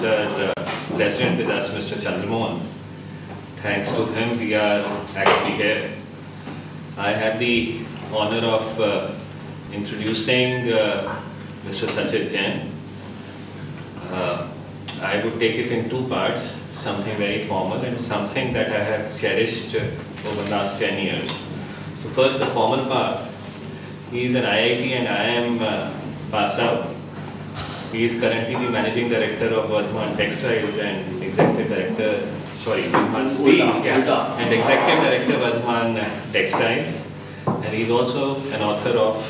another president with us, Mr. Chandramohan. Thanks to him, we are actually here. I had the honor of introducing Mr. Sachit Jain. I would take it in two parts, something very formal and something that I have cherished over the last 10 years. So first, the formal part. He is an IIT and IIM pass out. He is currently the Managing Director of Vardhaman Textiles and Executive Director, Vardhaman Steel, and Executive Director Vardhaman Textiles. And he is also an author of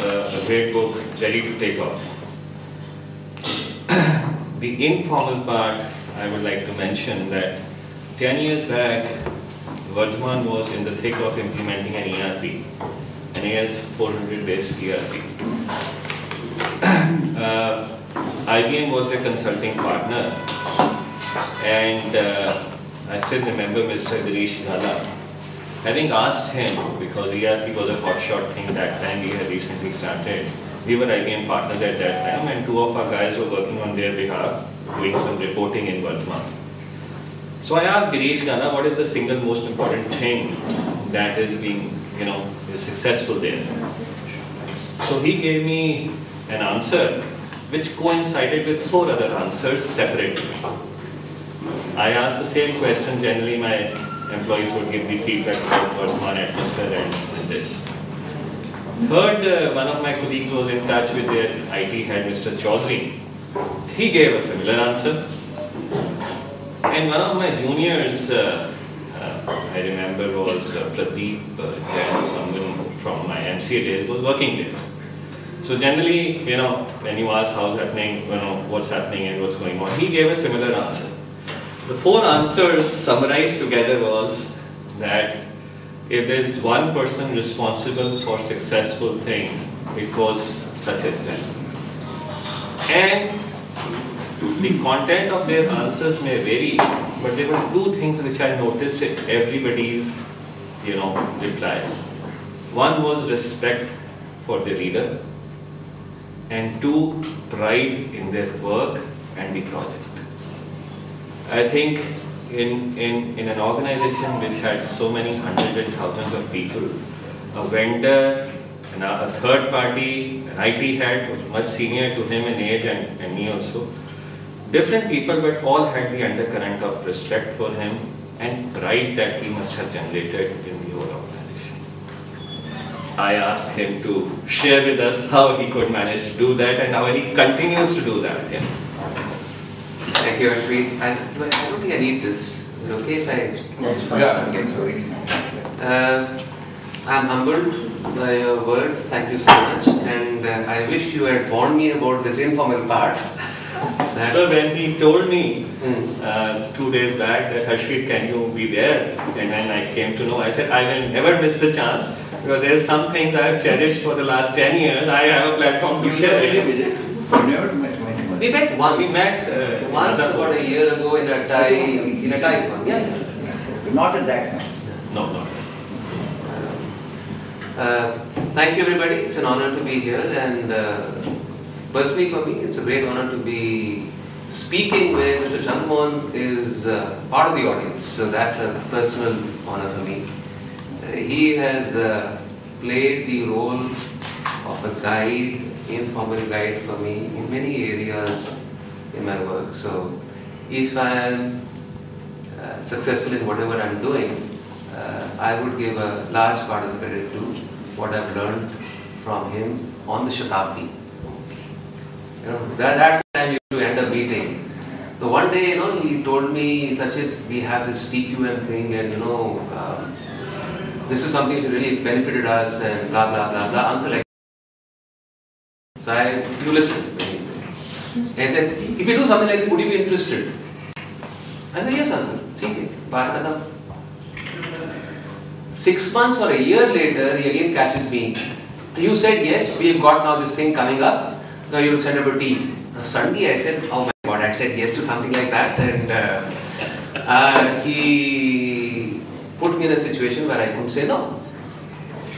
a great book, Ready to Take Off. The informal part, I would like to mention that 10 years back, Vardhaman was in the thick of implementing an ERP, an AS400 based ERP. IBM was their consulting partner, and I still remember Mr. Girish Gala. Having asked him, because ERP was a hotshot thing that time, we had recently started, we were IBM partners at that time, and two of our guys were working on their behalf, doing some reporting in Vardhaman. So I asked Girish Gala, what is the single most important thing that is being, is successful there? So he gave me an answer which coincided with 4 other answers separately. I asked the same question. Generally my employees would give the feedback about Vardhaman atmosphere and this. Third, one of my colleagues was in touch with their IT head, Mr. Chaudhary. He gave a similar answer. And one of my juniors, I remember, was Pradeep Jain, someone from my MCA days, was working there. So generally, when you ask how's happening, what's happening and what's going on, he gave a similar answer. The 4 answers summarized together was that if there is one person responsible for successful thing, it was Sachit Jain. And the content of their answers may vary, but there were 2 things which I noticed in everybody's, reply. One was respect for the leader, and 2, pride in their work and the project. I think in an organization which had so many hundreds and thousands of people, a vendor, and a third party, an IT head was much senior to him in age and me also. Different people, but all had the undercurrent of respect for him and pride that he must have generated in the whole organization. I asked him to share with us how he could manage to do that and how he continues to do that. Yeah. Thank you, Ashwin. I don't think I need this. Is it okay if I... No, it's fine. Yeah, sorry. I'm humbled by your words. Thank you so much. And I wish you had warned me about this informal part. So when he told me 2 days back that Harshit, can you be there? And when I came to know, I said I will never miss the chance, because there's some things I have cherished for the last 10 years. I have a platform to share it. We met once. We met once about a year ago in a Thai firm. Yeah. Not at that. No, not. Thank you, everybody. It's an honor to be here, and personally for me, it's a great honor to be speaking where Mr. Chandramohan is part of the audience. So that's a personal honor for me. He has played the role of a guide, informal guide for me in many areas in my work. So if I am successful in whatever I am doing, I would give a large part of the credit to what I've learned from him on the Shatabdi. That's the time you end up meeting. So one day, he told me, Sachit, we have this TQM thing, and this is something which really benefited us, and blah blah blah blah. Uncle, so you listen. I said, if you do something like this, would you be interested? I said, yes, uncle. Okay, baat khatam. 6 months or a year later, he again catches me. You said yes, we have got now this thing coming up. Now you will send up a team. Suddenly I said, oh my God, I said yes to something like that, and he put me in a situation where I couldn't say no.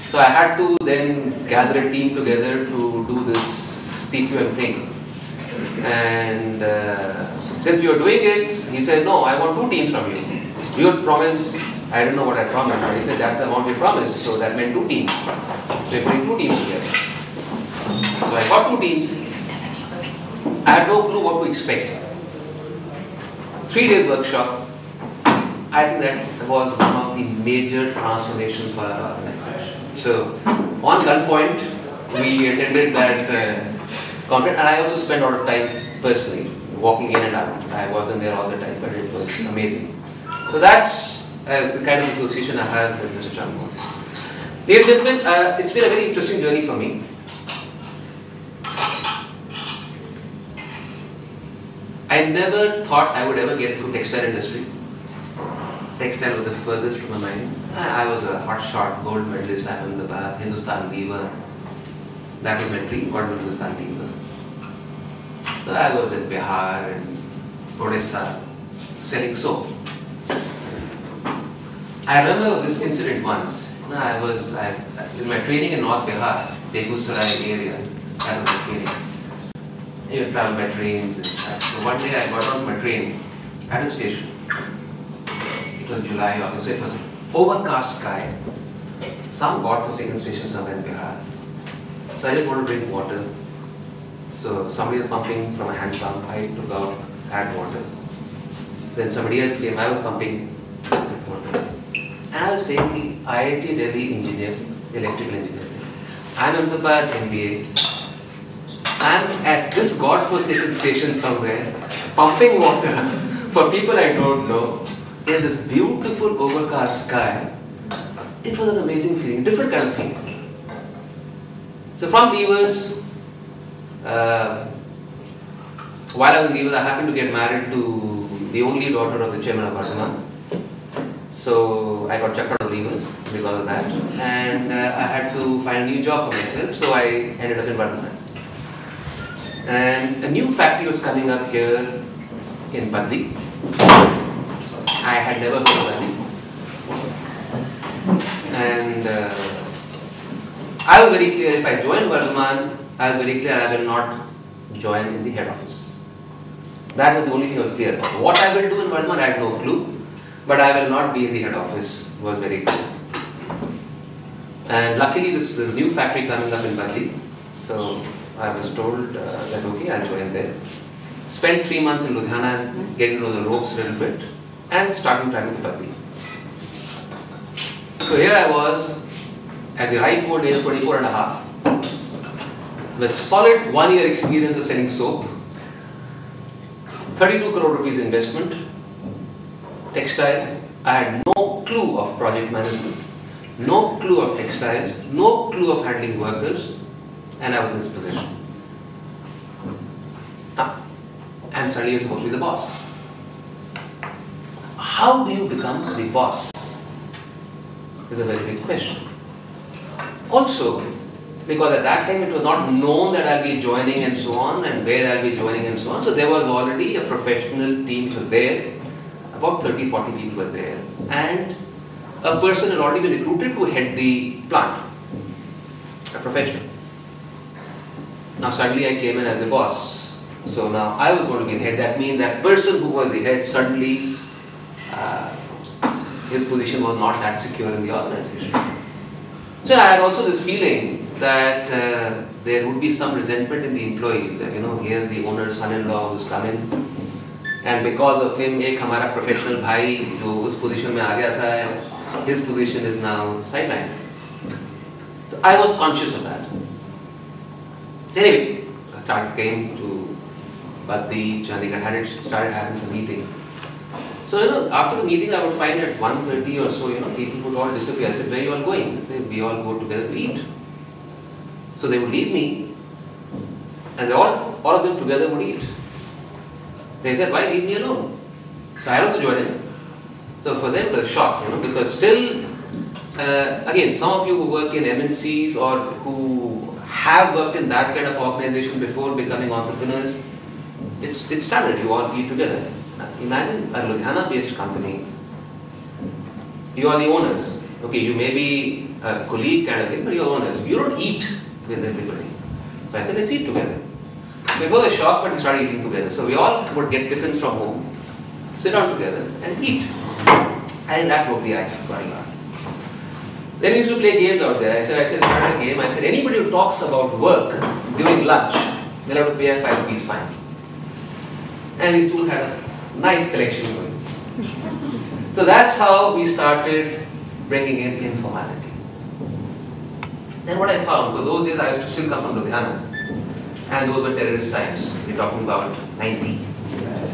So I had to then gather a team together to do this TQM thing. And Since we were doing it, he said, no, I want 2 teams from you. You had promised, I don't know what I promised, but he said that's the amount we promised, so that meant 2 teams. So we put 2 teams together. So I got 2 teams. I had no clue what to expect. 3 days workshop. I think that was one of the major transformations for our organization. So on gunpoint, we attended that conference, and I also spent a lot of time personally walking in and out. I wasn't there all the time, but it was amazing. So that's the kind of association I have with Mr. Chandigarh. Ladies and gentlemen, it's been a very interesting journey for me. I never thought I would ever get into textile industry. Textile was the furthest from my mind. I was a hotshot gold medalist at Ahmedabad, Hindustan Weaver. That was my dream, got into Hindustan Weaver. So I was in Bihar and Odisha selling soap. I remember this incident once. I was in my training in North Bihar, Begusarai area. That was my training. You travel by trains. So one day I got on my train at a station. It was July, August. It was overcast sky. Some godforsaken station somewhere in Bihar. So I just wanted to drink water. So somebody was pumping from a hand pump. I took out, had water. Then somebody else came. I was pumping water. And I was saying the IIT Delhi engineer, electrical engineer. I'm Ahmedabad MBA. I'm at this godforsaken station somewhere, pumping water for people I don't know, in this beautiful overcast sky. It was an amazing feeling, different kind of feeling. So from Weavers, while I was in Weavers, I happened to get married to the only daughter of the chairman of Vardhaman. So I got chucked out of Weavers because of that, and I had to find a new job for myself, so I ended up in Vardhaman. And a new factory was coming up here in Baddi. I had never heard of Baddi. And I was very clear, if I join Vardhaman, I was very clear I will not join in the head office. That was the only thing I was clear about. What I will do in Vardhaman, I had no clue. But I will not be in the head office, was very clear. And luckily this is a new factory coming up in Baddi. So I was told that okay, I'll join there. Spent 3 months in Ludhiana, getting to know the ropes a little bit, and starting traveling to Baddi. So here I was at the ripe old age, 24 and a half, with solid 1 year experience of selling soap, 32 crore rupees investment, textile. I had no clue of project management, no clue of textiles, no clue of handling workers, and I was in this position. And suddenly you're supposed to be the boss. How do you become the boss? Is a very big question. Also, because at that time it was not known that I'll be joining and so on, and where I'll be joining and so on. So there was already a professional team there. About 30-40 people were there, and a person had already been recruited to head the plant, a professional. Now suddenly I came in as a boss, so now I was going to be the head. That means that person who was the head, suddenly his position was not that secure in the organization. So I had also this feeling that there would be some resentment in the employees, that here's the owner's son-in-law who's come in, and because of him, एक हमारा professional भाई जो उस position में आ गया था, his position is now sidelined. So I was conscious of that. Anyway, I came to Baddi, Chandigarh, started having some meeting. So after the meeting, I would find at 1:30 or so, people would all disappear. I said, where are you all going? They said, we all go together to eat. So they would leave me, and all of them together would eat. They said, why leave me alone? So I also joined in. So for them it was a shock, because still, again, some of you who work in MNCs or who have worked in that kind of organization before becoming entrepreneurs, it's standard, you all eat together. Now, imagine a Ludhiana-based company, you are the owners. Okay, you may be a colleague kind of thing, but you're owners. You don't eat with everybody. So I said, let's eat together. So So it was a shock, but we started eating together. So we all would get tiffins from home, sit down together and eat. And that broke the ice quite a lot. Then we used to play games out there. I said, started a game. I said, anybody who talks about work during lunch will have to pay a 5 rupees fine. And we still had a nice collection going. So that's how we started bringing in informality. Then what I found, because those days I used to still come from Ludhiana, and those were terrorist times. We're talking about 90,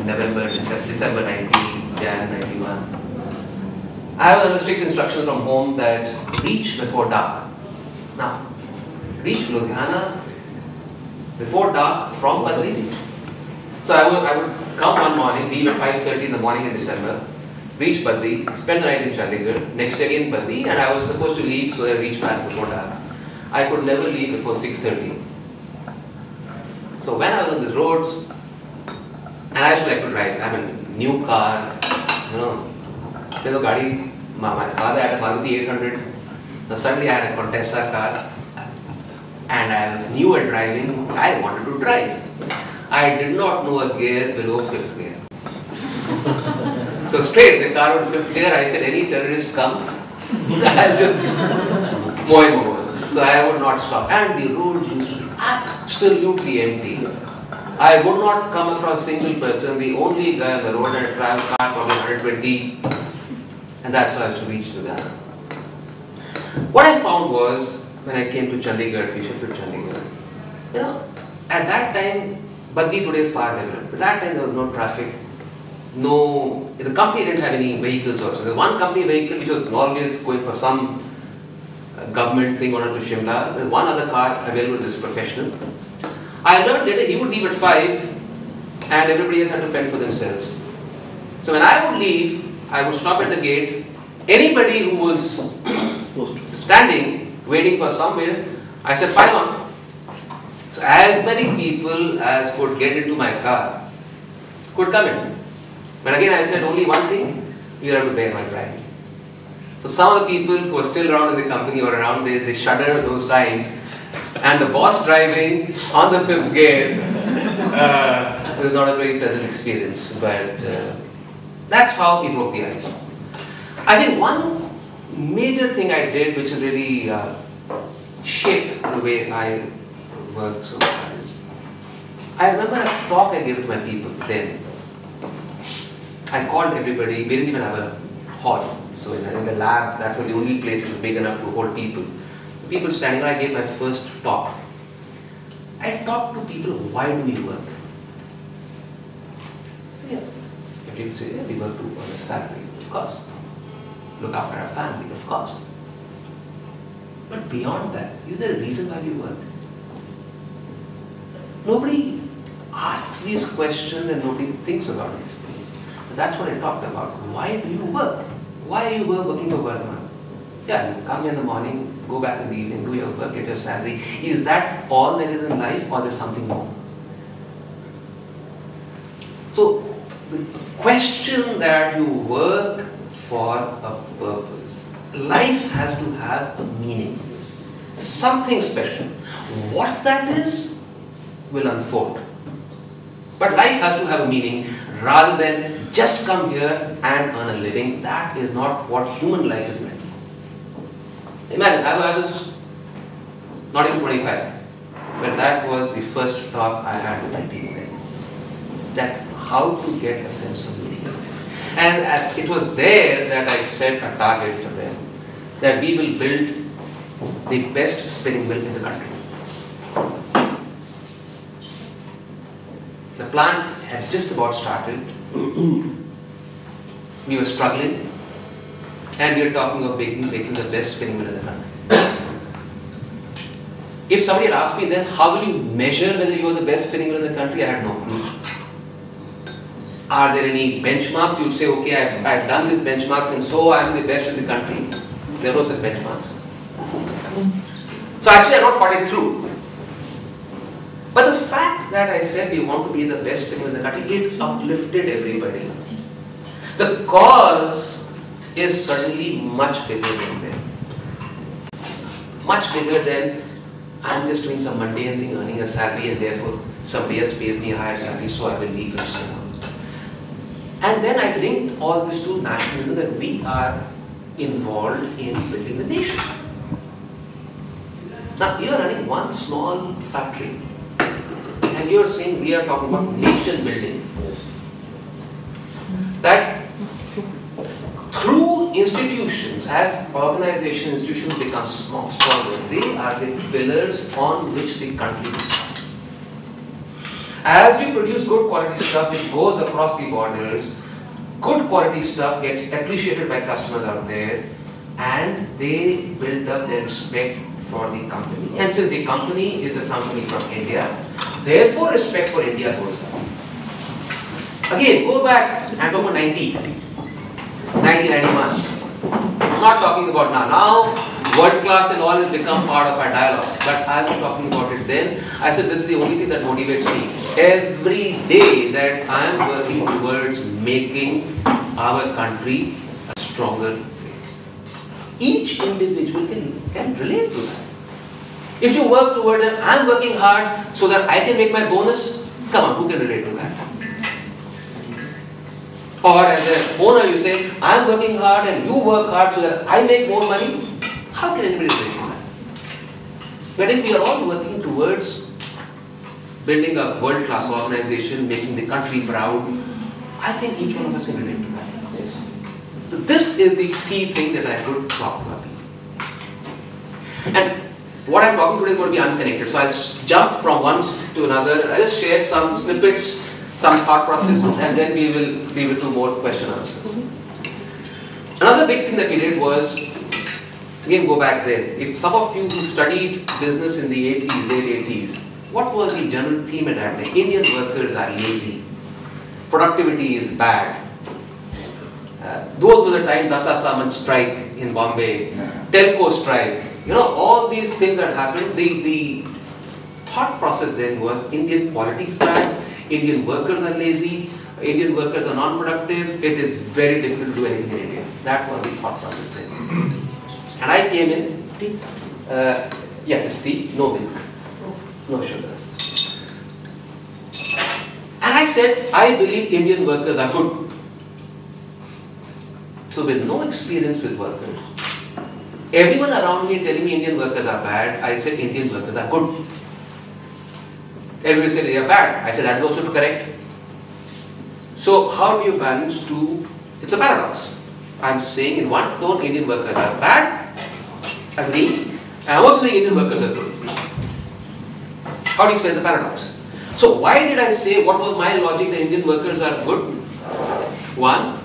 November, December 90, Jan 91. I was under strict instructions from home that reach before dark. Now, reach Ludhiana before dark from Badli. So I would come one morning, leave at 5:30 in the morning in December, reach Badli, spend the night in Chandigarh, next day again Badli, and I was supposed to leave so that I reach back before dark. I could never leave before 6:30. So when I was on the roads, and I used to like to drive, I have a new car, there's a gadi, my father had a Maruti 800, now suddenly I had a Contessa car, and I was new at driving, I wanted to drive. I did not know a gear below 5th gear. So straight, the car on 5th gear, I said, any terrorist comes, I'll just mow him over. So I would not stop. And the roads used to be absolutely empty. I would not come across a single person. The only guy on the road had traveled car probably 120. And that's how I used to reach to that. What I found was, when I came to Chandigarh, we shifted to Chandigarh, at that time, Baddi today is far different. At that time there was no traffic, the company didn't have any vehicles also. There was one company vehicle which was always going for some government thing on to Shimla. There was one other car available to this professional. I learned later he would leave at 5 and everybody else had to fend for themselves. So when I would leave, I would stop at the gate. Anybody who was standing, waiting for somewhere, I said, pile on. So as many people as could get into my car could come in. But again I said only one thing, you have to bear my pride. So some of the people who were still around in the company or around, they shuddered those times. And the boss driving on the 5th gear was not a very pleasant experience. But that's how we broke the ice. I think one major thing I did which really shaped the way I work so far is, I remember a talk I gave to my people then. I called everybody, we didn't even have a hall. So in the lab, that was the only place which was big enough to hold people. The people standing around, I gave my first talk. I talked to people, why do we work? Yeah. People say, yeah, we work to earn a salary, of course. Look after our family, of course. But beyond that, is there a reason why we work? Nobody asks these questions and nobody thinks about these things. But that's what I talked about. Why do you work? Why are you working for Vardhan? Yeah, you come in the morning, go back in the evening, do your work, get your salary. Is that all there is in life or there's something more? So, the question that you work for a purpose, life has to have a meaning, something special. What that is will unfold. But life has to have a meaning rather than just come here and earn a living. That is not what human life is meant for. Imagine, I was not even 25, but that was the first talk I had with my people then. That how to get a sense of meaning. And it was there that I set a target for them, that we will build the best spinning mill in the country. The plant had just about started. We were struggling, and we were talking of making the best spinning mill in the country. If somebody had asked me then, how will you measure whether you are the best spinning mill in the country? I had no clue. Are there any benchmarks? You would say, okay, I've done these benchmarks and so I am the best in the country. There were no such benchmarks. So actually I not thought it through. But the fact that I said we want to be the best in the country, it uplifted everybody. The cause is certainly much bigger than them. Much bigger than I'm just doing some mundane thing, earning a salary and therefore somebody else pays me a higher salary, so I will leave and so on. And then I linked all this to nationalism, that we are involved in building the nation. Now you are running one small factory and you are saying we are talking about nation building. Yes. That through institutions, as organization institutions become stronger, they are the pillars on which the country is. As we produce good quality stuff which goes across the borders, good quality stuff gets appreciated by customers out there, and they build up their respect for the company. And since the company is a company from India, therefore respect for India goes up. Again, go back and talk about 1991. I'm not talking about now. Now, world class and all has become part of our dialogue. But I was talking about it then. I said this is the only thing that motivates me. Every day that I am working towards making our country a stronger place. Each individual can relate to that. If you work toward it, I am working hard so that I can make my bonus. Come on, who can relate to that? Or as an owner you say, I am working hard and you work hard so that I make more money. How can anybody relate to that? But if we are all working towards building a world-class organization, making the country proud, I think each one of us can relate to that. Yes. So this is the key thing that I could talk about. And what I'm talking today is going to be unconnected. So I'll jump from one to another. I'll just share some snippets, some thought processes, and then we will leave it to more question answers. Another big thing that we did was, again go back there. If some of you who studied business in the 80s, late 80s, what was the general theme at that time? Indian workers are lazy. Productivity is bad. Those were the time Data Saman strike in Bombay, telco strike. You know, all these things that happened, the thought process then was Indian politics bad, Indian workers are lazy, Indian workers are non-productive, it is very difficult to do anything in India. That was the thought process then. And I came in, just tea, no milk, no sugar. And I said, I believe Indian workers are good. So with no experience with workers, everyone around me telling me Indian workers are bad, I said Indian workers are good. Everybody said they are bad. I said that is also correct. So how do you balance two? It's a paradox. I'm saying in one tone Indian workers are bad, agree. I'm also saying Indian workers are good. How do you explain the paradox? So why did I say, what was my logic that Indian workers are good? One,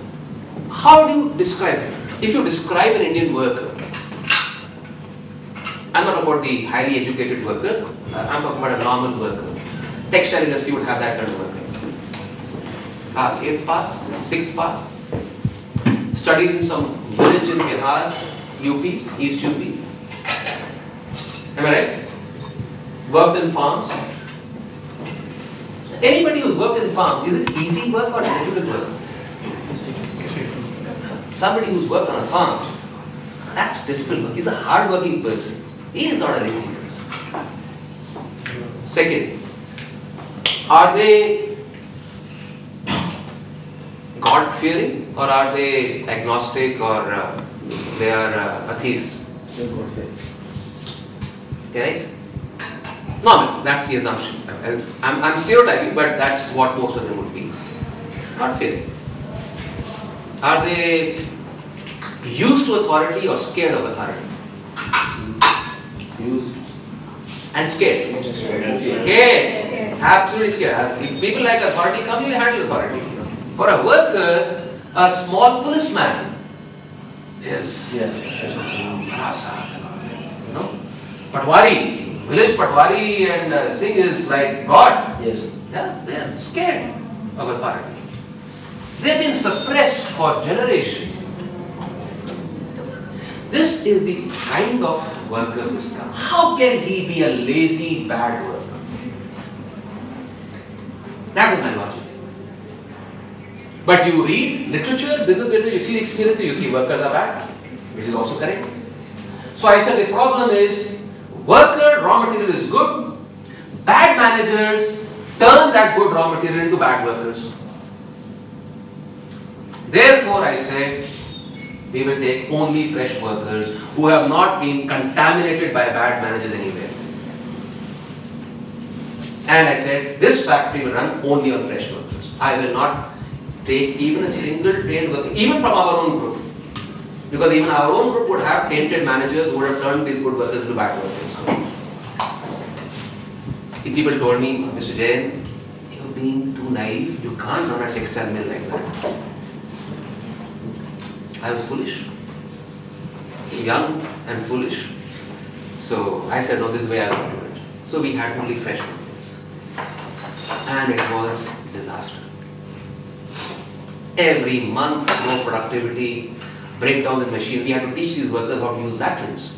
how do you describe it? If you describe an Indian worker, I'm not about the highly educated workers, I'm talking about a normal worker. Textile industry would have that kind of worker. Class 8th pass, 6th pass, studied in some village in Bihar, UP, East UP. Am I right? Worked in farms. Anybody who's worked in farms, is it easy work or difficult work? Somebody who's worked on a farm, that's difficult work. He's a hard-working person. He is not a lazy person. Second, are they God-fearing or are they agnostic or they are atheist? Okay? No, that's the assumption. I'm stereotyping, but that's what most of them would be. God-fearing. Are they used to authority or scared of authority? Used. And scared. Scared. Absolutely scared. If people like authority come, you will handle authority. For a worker, a small policeman is no? Patwari, village Patwari and Singh is like God. Yes. Yeah, they are scared of authority. They have been suppressed for generations. This is the kind of worker who's come. How can he be a lazy, bad worker? That was my logic. But you read literature, business literature, you see the experiences, you see workers are bad, which is also correct. So I said the problem is, worker, raw material is good, bad managers, turn that good raw material into bad workers. Therefore, I said, we will take only fresh workers who have not been contaminated by bad managers anywhere. And I said, this factory will run only on fresh workers. I will not take even a single trained worker, even from our own group. Because even our own group would have tainted managers who would have turned these good workers into bad workers. If people told me, Mr. Jain, you're being too naive, you can't run a textile mill like that. I was foolish, young and foolish. So I said, no, this is the way I want to do it. So we had only fresh workers. And it was a disaster. Every month, no productivity, breakdowns in machines. We had to teach these workers how to use latrines.